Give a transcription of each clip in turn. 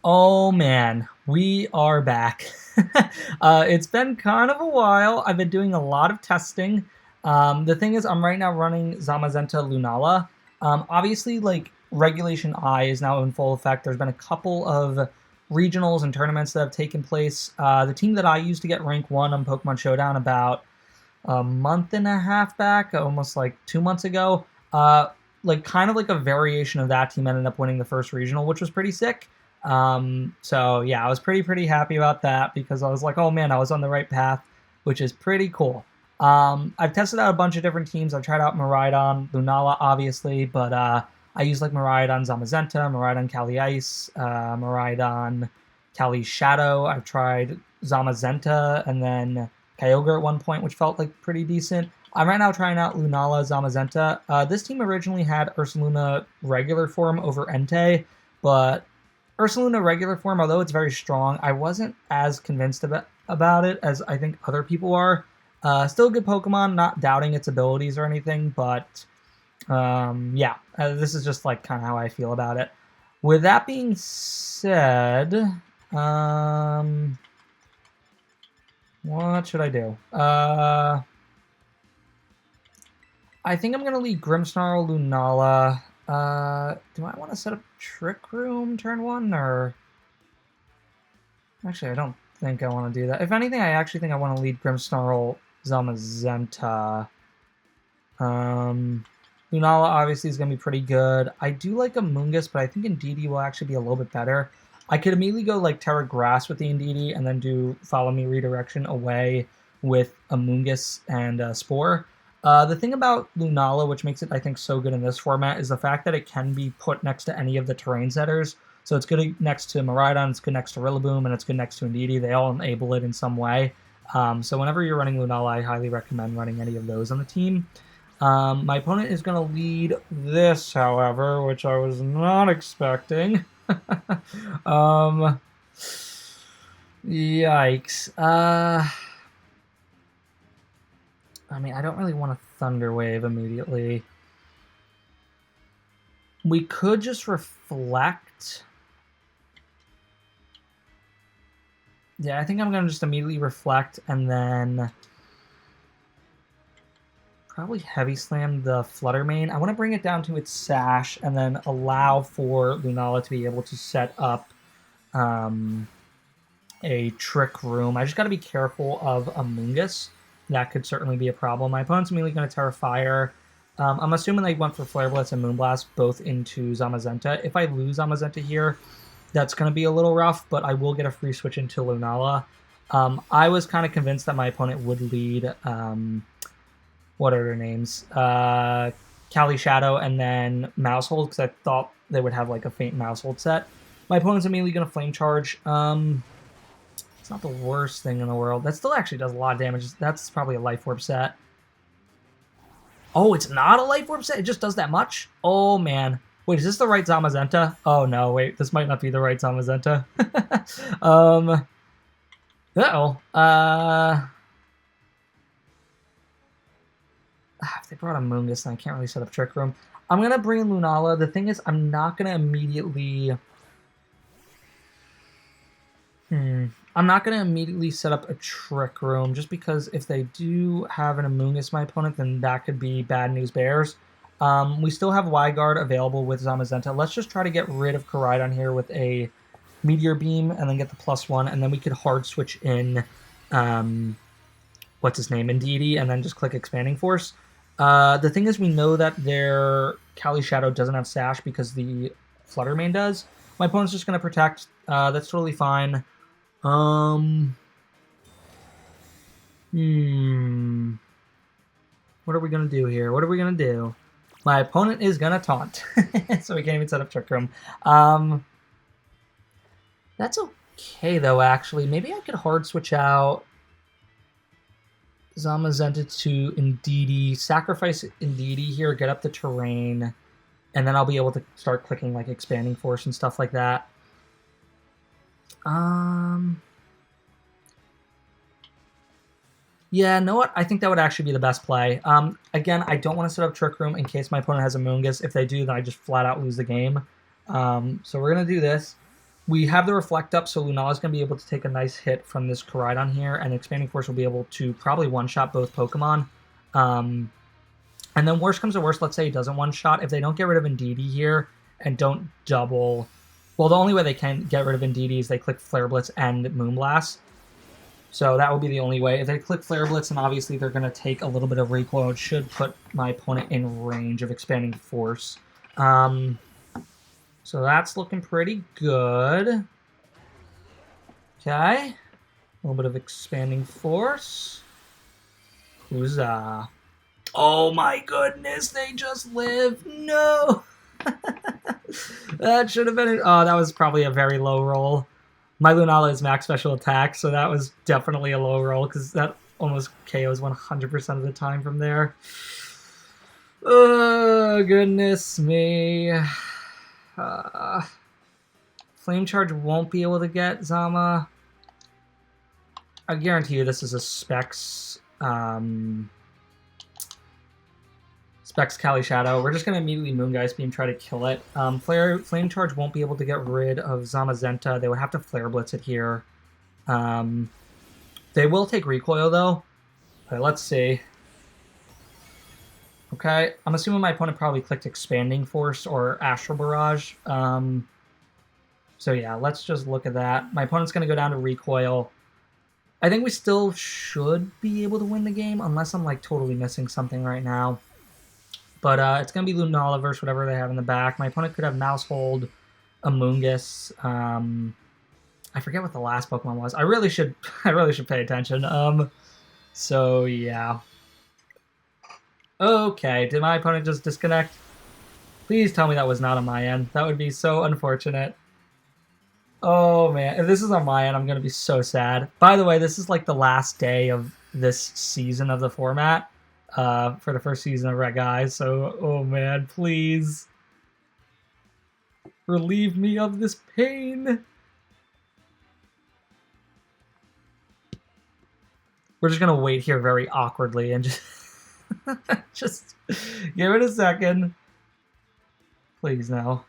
Oh man, we are back. It's been kind of a while. I've been doing a lot of testing. The thing is, I'm right now running Zamazenta Lunala. Obviously, like, Regulation I is now in full effect. There's been a couple of regionals and tournaments that have taken place. The team that I used to get rank 1 on Pokemon Showdown about a month and a half back, almost like 2 months ago, like kind of like a variation of that team ended up winning the first regional, which was pretty sick. So yeah, I was pretty happy about that because I was like, oh man, I was on the right path, which is pretty cool. I've tested out a bunch of different teams. I've tried out Miraidon, Lunala, obviously, but I use like Miraidon Zamazenta, Miraidon Cali Ice, Miraidon Cali Shadow. I've tried Zamazenta and then Kyogre at one point, which felt like pretty decent. I'm right now trying out Lunala Zamazenta. This team originally had Ursaluna regular form over Entei, but Ursaluna regular form, although it's very strong, I wasn't as convinced about it as I think other people are. Still a good Pokemon, not doubting its abilities or anything, but yeah, this is just like kind of how I feel about it. With that being said, what should I do? I think I'm going to leave Grimmsnarl, Lunala. Do I want to set up Trick Room turn 1, or... Actually, I don't think I want to do that. If anything, I actually think I want to lead Grimmsnarl, Zamazenta. Lunala obviously is going to be pretty good. I do like Amoonguss, but I think Indeedee will actually be a little bit better. I could immediately go like Terra Grass with the Indeedee and then do Follow Me Redirection away with Amoonguss and Spore. The thing about Lunala, which makes it, I think, so good in this format, is the fact that it can be put next to any of the terrain setters. So it's good next to Miraidon, it's good next to Rillaboom, and it's good next to Indeedee. They all enable it in some way. So whenever you're running Lunala, I highly recommend running any of those on the team. My opponent is going to lead this, however, which I was not expecting. Yikes. I mean, I don't really want a Thunder Wave immediately. We could just reflect. Yeah, I think I'm going to just immediately reflect and then probably Heavy Slam the Flutter Mane. I want to bring it down to its Sash and then allow for Lunala to be able to set up a Trick Room. I just got to be careful of Amoonguss. That could certainly be a problem. My opponent's immediately going to Terra Fire. I'm assuming they went for Flare Blitz and Moonblast both into Zamazenta. If I lose Zamazenta here, that's going to be a little rough, but I will get a free switch into Lunala. I was kind of convinced that my opponent would lead, what are their names? Cali Shadow and then Mousehold, because I thought they would have like a faint Mousehold set. My opponent's immediately going to Flame Charge. It's not the worst thing in the world. That still actually does a lot of damage. That's probably a Life Orb set. Oh, it's not a Life Orb set? It just does that much? Oh, man. Wait, is this the right Zamazenta? Oh, no, wait. This might not be the right Zamazenta. If they brought a Moongus, then I can't really set up Trick Room. I'm going to bring in Lunala. The thing is, I'm not going to immediately... I'm not going to immediately set up a Trick Room, just because if they do have an Amoonguss, my opponent, then that could be bad news bears. We still have Wyguard available with Zamazenta. Let's just try to get rid of Koraidon here with a Meteor Beam, and then get the +1, and then we could hard switch in, what's his name, Indeedee, and then just click Expanding Force. The thing is, we know that their Cali Shadow doesn't have Sash because the Flutter Mane does. My opponent's just going to Protect. That's totally fine. What are we going to do here? What are we going to do? My opponent is going to Taunt. So we can't even set up Trick Room. That's okay, though, actually. Maybe I could hard switch out Zamazenta to Indeedee, sacrifice Indeedee here, get up the terrain, and then I'll be able to start clicking like Expanding Force and stuff like that. Yeah, know what? I think that would actually be the best play. Again, I don't want to set up Trick Room in case my opponent has a Moongus. If they do, then I just flat out lose the game. So we're going to do this. We have the Reflect up, so Lunala is going to be able to take a nice hit from this Koraidon here, and Expanding Force will be able to probably one-shot both Pokemon. And then worst comes to worst, let's say he doesn't one-shot. If they don't get rid of Indeedee here and don't double... Well, the only way they can get rid of Indeedee is they click Flare Blitz and Moonblast. So that will be the only way. If they click Flare Blitz, and obviously they're going to take a little bit of recoil, it should put my opponent in range of Expanding Force. So that's looking pretty good. Okay. A little bit of Expanding Force. Huzzah. Oh my goodness, they just live. No! That should have been... Oh, that was probably a very low roll. My Lunala is max special attack, so that was definitely a low roll, because that almost KOs 100% of the time from there. Oh, goodness me. Flame Charge won't be able to get Zama. I guarantee you this is a Specs... Specs Cali Shadow. We're just going to immediately Moongeist Beam, try to kill it. Flame Charge won't be able to get rid of Zamazenta. They would have to Flare Blitz it here. They will take Recoil, though. Okay, let's see. Okay, I'm assuming my opponent probably clicked Expanding Force or Astral Barrage. So yeah, let's just look at that. My opponent's going to go down to Recoil. I think we still should be able to win the game, unless I'm like totally missing something right now. But it's going to be Lunala versus whatever they have in the back. My opponent could have Mousehold, Amoonguss. I forget what the last Pokemon was. I really should pay attention. So yeah. Okay, did my opponent just disconnect? Please tell me that was not on my end. That would be so unfortunate. Oh man, if this is on my end, I'm going to be so sad. By the way, this is like the last day of this season of the format. For the first season of Reg I, so, oh man, please. Relieve me of this pain. We're just gonna wait here very awkwardly and just... just give it a second. Please, no.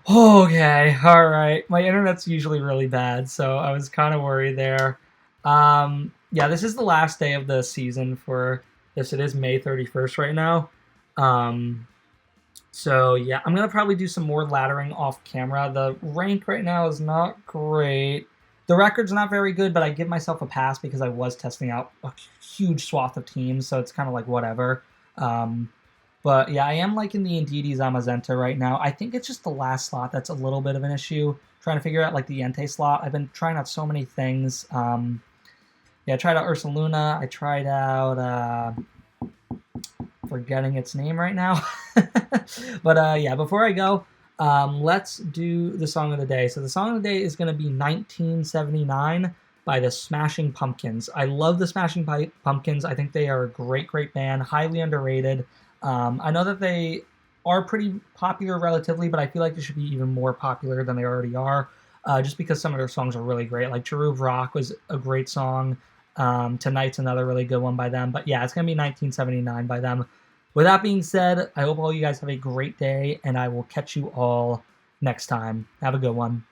Okay, alright. My internet's usually really bad, so I was kind of worried there. Yeah, this is the last day of the season for this. It is May 31st right now. So yeah, I'm going to probably do some more laddering off camera. The rank right now is not great. The record's not very good, but I give myself a pass because I was testing out a huge swath of teams, so it's kind of like whatever. But yeah, I am liking the Indeedee Zamazenta right now. I think it's just the last slot that's a little bit of an issue. Trying to figure out like the Entei slot. I've been trying out so many things. Yeah, I tried out Ursaluna. I tried out, forgetting its name right now. But yeah, before I go, let's do the song of the day. So the song of the day is going to be 1979 by the Smashing Pumpkins. I love the Smashing Pumpkins. I think they are a great, great band, highly underrated. I know that they are pretty popular relatively, but I feel like they should be even more popular than they already are, just because some of their songs are really great. Like Cheruv Rock was a great song. Tonight's another really good one by them. But yeah, it's going to be 1979 by them. With that being said, I hope all you guys have a great day, and I will catch you all next time. Have a good one.